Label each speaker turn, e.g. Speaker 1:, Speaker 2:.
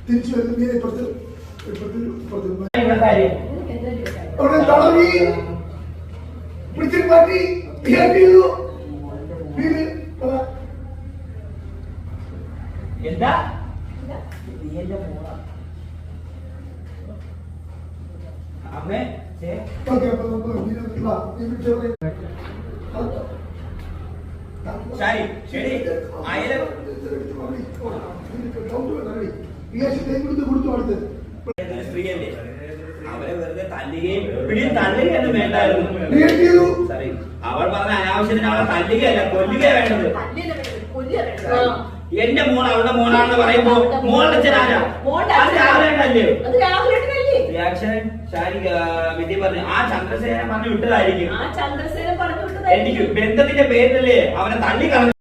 Speaker 1: തിരിച്ചു വരുന്ന പിടിച്ചിട്ട് മാറ്റി
Speaker 2: എന്താ അമ്മേ ശരി ശരി അയല സ്ത്രീയല്ലേ അവരെ വെറുതെ തല്ലുകയും പിടിയും തള്ളുകയൊന്നും വേണ്ടായിരുന്നു. സോറി, അവൾ പറഞ്ഞ അനാവശ്യത്തിന് അവളെ തല്ലുകയല്ല കൊല്ലുക വേണ്ടത്. എന്റെ മോൾ അവളുടെ മോളാണെന്ന് പറയുമ്പോ മോളുടെ അച്ഛനാരാ? റിയാക്ഷൻ ശാരി വിധി പറഞ്ഞു ആ ചന്ദ്രസേന പറഞ്ഞു വിട്ടതായിരിക്കും. എനിക്ക് ബന്ധത്തിന്റെ പേരിലല്ലേ അവനെ തള്ളിക്കളഞ്ഞു.